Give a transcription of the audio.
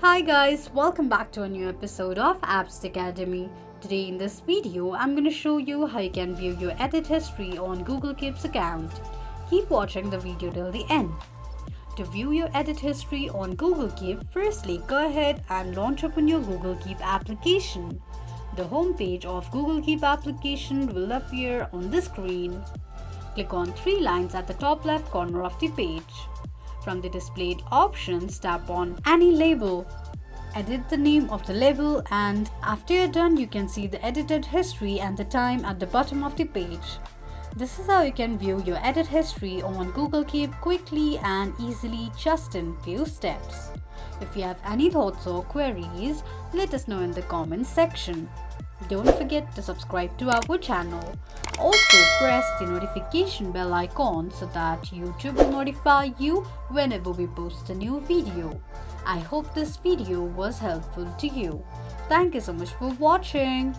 Hi guys, welcome back to a new episode of Apps Academy. Today in this video, I'm going to show you how you can view your edit history on Google Keep's account. Keep watching the video till the end. To view your edit history on Google Keep, firstly go ahead and launch open your Google Keep application. The home page of Google Keep application will appear on the screen. Click on three lines at the top left corner of the page. From the displayed options, tap on any label. Edit the name of the label, and after you're done, you can see the edited history and the time at the bottom of the page. This is how you can view your edit history on Google Keep quickly and easily, just in few steps. If you have any thoughts or queries, let us know in the comments section. Don't forget to subscribe to our channel. Also press the notification bell icon so that YouTube will notify you whenever we post a new video. I hope this video was helpful to you. Thank you so much for watching.